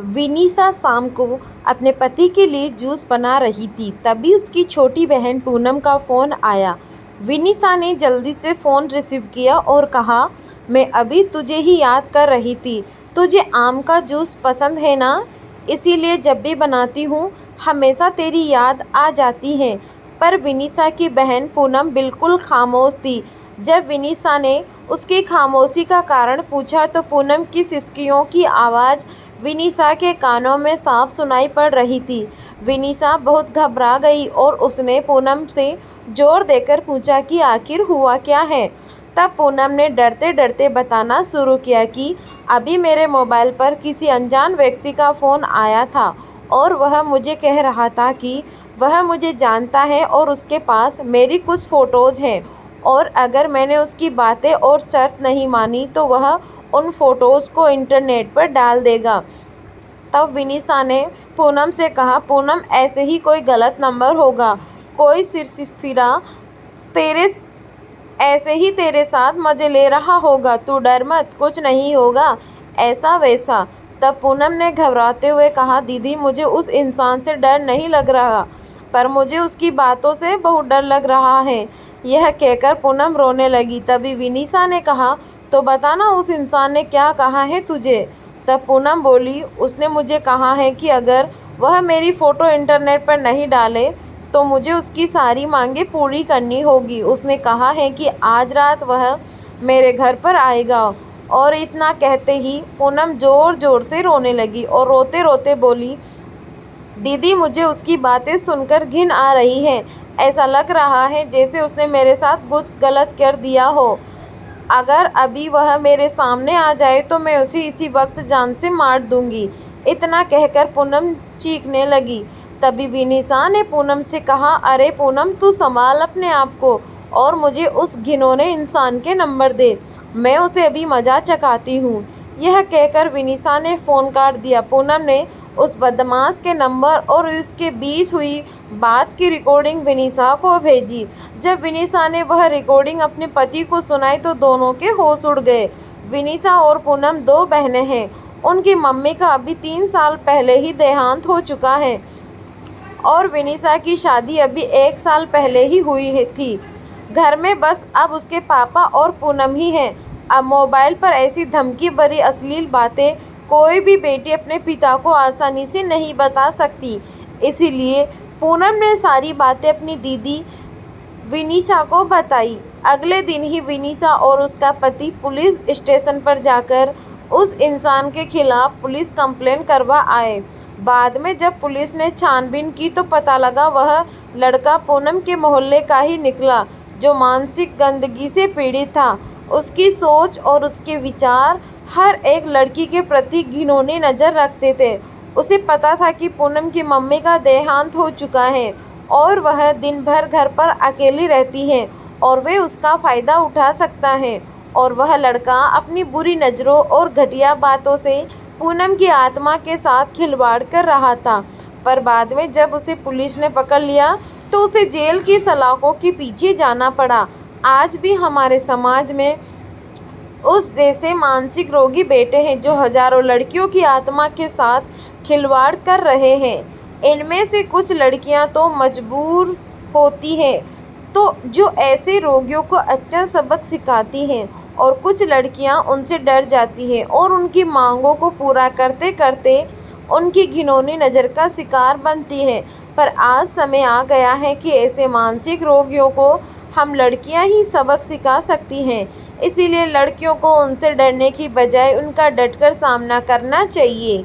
विनीसा शाम को अपने पति के लिए जूस बना रही थी, तभी उसकी छोटी बहन पूनम का फ़ोन आया। विनीसा ने जल्दी से फ़ोन रिसीव किया और कहा, मैं अभी तुझे ही याद कर रही थी। तुझे आम का जूस पसंद है ना? इसीलिए जब भी बनाती हूँ हमेशा तेरी याद आ जाती है। पर विनीसा की बहन पूनम बिल्कुल खामोश थी। जब विनीसा ने उसकी खामोशी का कारण पूछा तो पूनम की सिसकियों की आवाज़ विनीसा के कानों में साफ सुनाई पड़ रही थी। विनीसा बहुत घबरा गई और उसने पूनम से जोर देकर पूछा कि आखिर हुआ क्या है। तब पूनम ने डरते डरते बताना शुरू किया कि अभी मेरे मोबाइल पर किसी अनजान व्यक्ति का फ़ोन आया था और वह मुझे कह रहा था कि वह मुझे जानता है और उसके पास मेरी कुछ फ़ोटोज़ हैं और अगर मैंने उसकी बातें और शर्त नहीं मानी तो वह उन फ़ोटोज़ को इंटरनेट पर डाल देगा। तब विनीसा ने पूनम से कहा, पूनम ऐसे ही कोई गलत नंबर होगा, कोई सिरफिरा तेरे ऐसे ही तेरे साथ मज़े ले रहा होगा, तू डर मत, कुछ नहीं होगा ऐसा वैसा। तब पूनम ने घबराते हुए कहा, दीदी मुझे उस इंसान से डर नहीं लग रहा, पर मुझे उसकी बातों से बहुत डर लग रहा है। यह कहकर पूनम रोने लगी। तभी विनीसा ने कहा, तो बताना उस इंसान ने क्या कहा है तुझे? तब पूनम बोली, उसने मुझे कहा है कि अगर वह मेरी फ़ोटो इंटरनेट पर नहीं डाले तो मुझे उसकी सारी मांगें पूरी करनी होगी। उसने कहा है कि आज रात वह मेरे घर पर आएगा। और इतना कहते ही पूनम ज़ोर ज़ोर से रोने लगी और रोते रोते बोली, दीदी मुझे उसकी बातें सुनकर घिन आ रही है। ऐसा लग रहा है जैसे उसने मेरे साथ कुछ गलत कर दिया हो। अगर अभी वह मेरे सामने आ जाए तो मैं उसे इसी वक्त जान से मार दूंगी। इतना कहकर पूनम चीखने लगी। तभी विनीसा ने पूनम से कहा, अरे पूनम तू संभाल अपने आप को और मुझे उस घिनौने इंसान के नंबर दे, मैं उसे अभी मज़ा चखाती हूँ। यह कहकर विनीसा ने फ़ोन काट दिया। पूनम ने उस बदमाश के नंबर और उसके बीच हुई बात की रिकॉर्डिंग विनीसा को भेजी। जब विनीसा ने वह रिकॉर्डिंग अपने पति को सुनाई तो दोनों के होश उड़ गए। विनीसा और पूनम दो बहनें हैं। उनकी मम्मी का अभी 3 साल पहले ही देहांत हो चुका है और विनीसा की शादी अभी 1 साल पहले ही हुई थी। घर में बस अब उसके पापा और पूनम ही हैं। अब मोबाइल पर ऐसी धमकी भरी अश्लील बातें कोई भी बेटी अपने पिता को आसानी से नहीं बता सकती। इसीलिए पूनम ने सारी बातें अपनी दीदी विनीसा को बताई। अगले दिन ही विनीसा और उसका पति पुलिस स्टेशन पर जाकर उस इंसान के खिलाफ पुलिस कंप्लेंट करवा आए। बाद में जब पुलिस ने छानबीन की तो पता लगा वह लड़का पूनम के मोहल्ले का ही निकला जो मानसिक गंदगी से पीड़ित था। उसकी सोच और उसके विचार हर एक लड़की के प्रति घिनौनी नज़र रखते थे। उसे पता था कि पूनम की मम्मी का देहांत हो चुका है और वह दिन भर घर पर अकेली रहती है और वे उसका फ़ायदा उठा सकता है। और वह लड़का अपनी बुरी नज़रों और घटिया बातों से पूनम की आत्मा के साथ खिलवाड़ कर रहा था। पर बाद में जब उसे पुलिस ने पकड़ लिया तो उसे जेल की सलाखों के पीछे जाना पड़ा। आज भी हमारे समाज में उस जैसे मानसिक रोगी बेटे हैं जो हजारों लड़कियों की आत्मा के साथ खिलवाड़ कर रहे हैं। इनमें से कुछ लड़कियां तो मजबूर होती हैं तो जो ऐसे रोगियों को अच्छा सबक सिखाती हैं और कुछ लड़कियां उनसे डर जाती हैं और उनकी मांगों को पूरा करते करते उनकी घिनौनी नज़र का शिकार बनती हैं। पर आज समय आ गया है कि ऐसे मानसिक रोगियों को हम लड़कियां ही सबक सिखा सकती हैं। इसीलिए लड़कियों को उनसे डरने की बजाय उनका डटकर सामना करना चाहिए।